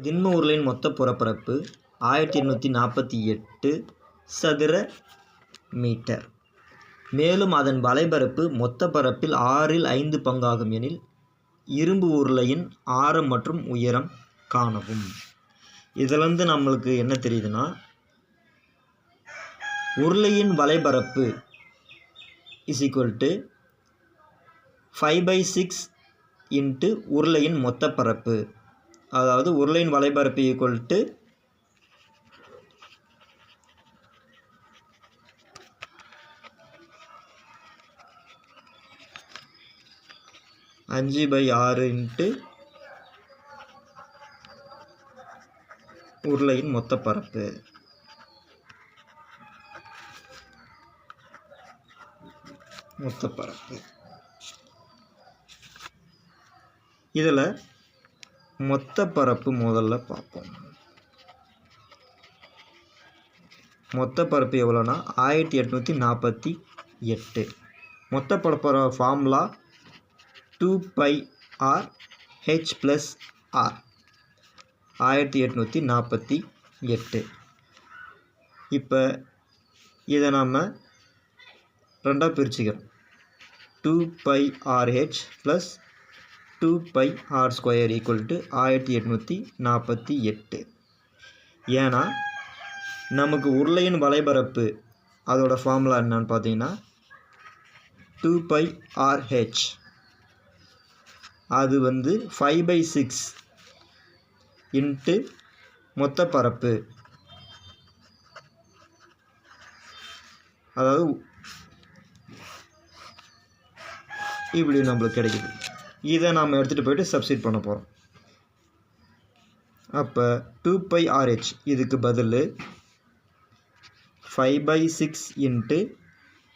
திண்ம உருளையின் மொத்த புறப்பரப்பு 1848 சதுர மீட்டர். மேலும் அதன் வலைபரப்பு மொத்த பரப்பில் 5 பங்காகும் எனில் இரும்பு உருளையின் ஆரம் மற்றும் உயரம் காணவும். இதிலிருந்து நம்மளுக்கு என்ன தெரியுதுன்னா, உருளையின் வலைபரப்பு இஸ் ஈக்குவல் டு 5/6 இன்ட்டு உருளையின் மொத்த பரப்பு. அதாவது உருளையின் வலைபரப்பு ஈக்குவல் டு 5/6 இன்ட்டு உருளையின் மொத்த பரப்பு. இதில் மொத்த பரப்பு முதல்ல பார்ப்போம். மொத்த பரப்பு எவ்வளோனா 1848. மொத்த பரப்போட ஃபார்முலா 2πr h + r 1848. இப்போ இதை நாம் ரெண்டாக பிரிச்சுக்கிறோம். 2πrh + 2πr² = 1848. ஏன்னா நமக்கு உருளையின் வலைபரப்பு அதோட ஃபார்முலா என்னன்னு பார்த்தீங்கன்னா 2πrh. அது 5/6 இன்ட்டு மொத்த பரப்பு. அதாவது இப்படி நம்மளுக்கு கிடைக்குது. இதை நாம் எடுத்துகிட்டு போய்ட்டு சப்ஸ்டிட் பண்ண போகிறோம். அப்போ 2πrh இதுக்கு பதில் 5/6 இன்ட்டு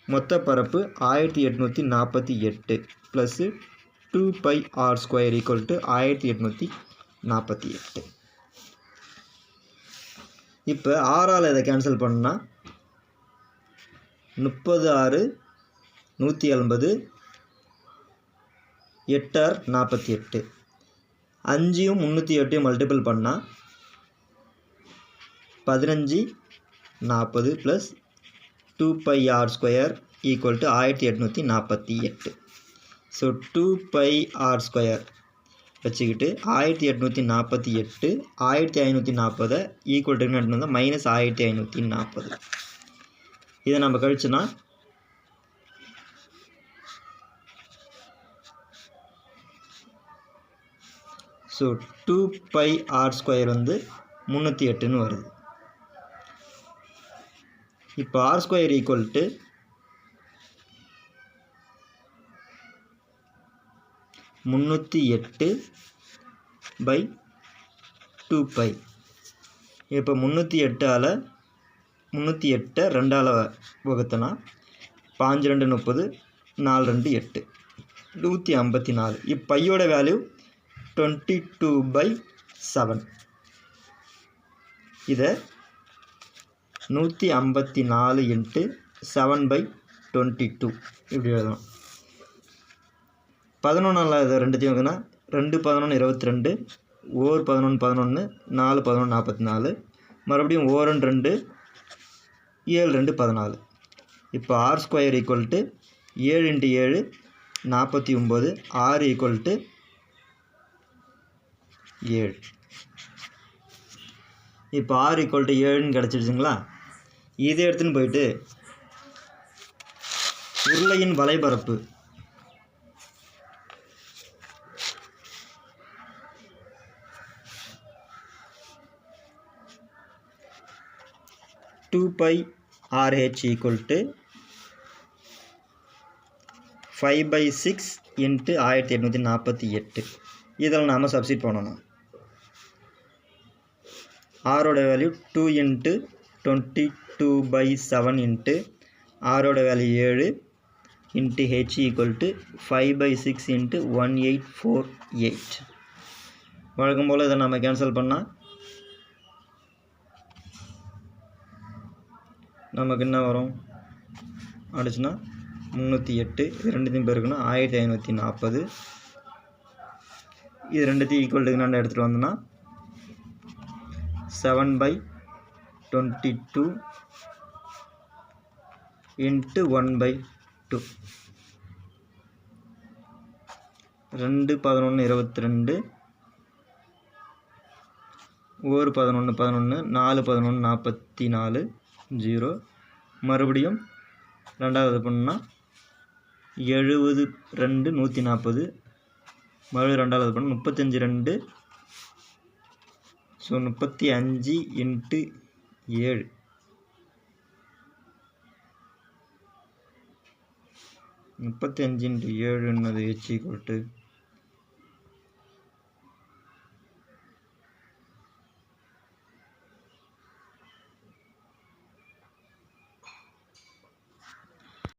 மொத்த பரப்பு 1848 ப்ளஸ் 2πr² = 1848. இப்போ 6ஆல் இதை கேன்சல் பண்ணால் 36 180 8 48. 5யும் 308 மல்டிபிள் பண்ணால் 15 40 ப்ளஸ் 2πr² = 1848. ஸோ 2πr² வச்சுக்கிட்டு 1848 1540 ஈக்குவல் டு என்ன வந்தால் -1540. இதை நம்ம கழிச்சுன்னா ஸோ 2πr² 308 வருது. இப்போ r² = 308/2π. இப்போ 308ஆல் 308 2ஆல் வகுத்தனா 5 2 30 4 2 8 154. இப்போ பையோட வேல்யூ 22/7. இதை 154 இன்ட்டு 7/22 இப்படி எழுதணும். 11ஆல் இதை ரெண்டுத்தையும் வைக்கணும். 2 11 22, 1 11 11, 4 11 44, மறுபடியும் 1 2 7 2 14. இப்போ r² = 7 × 7 49, r = 7. இப்போ r = 7ன்னு கிடச்சிடுச்சுங்களா? இதை எடுத்துன்னு போயிட்டு உருளையின் வலைபரப்பு 2πrh = 5/6 இன்ட்டு 1848. இதில் நாம் சப்ஸ்டிட் பண்ணணும். ஆரோட வேல்யூ 2 இன்ட்டு 22/7 இன்ட்டு ஆரோட வேல்யூ 7 இன்ட்டு h = 5/6 இன்ட்டு 1848. வழக்கம் போல் இதை நம்ம கேன்சல் பண்ணால் நமக்கு என்ன வரும்? அடிச்சுன்னா 308 இது ரெண்டுத்தையும் பெருக்கணும் 1540. இது ரெண்டுத்தையும் ஈக்குவல் டு என்னென்ன எடுத்துகிட்டு வந்தோன்னா 7/22 into 1/2. 2 11 22 1 11 11 4 11 44 0. மறுபடியும் ரெண்டாவது பண்ணால் 70 2 140. மறுபடியும் ரெண்டாவது பண்ண 35 2. So 35 into 7. 35 into 7 என்னது h =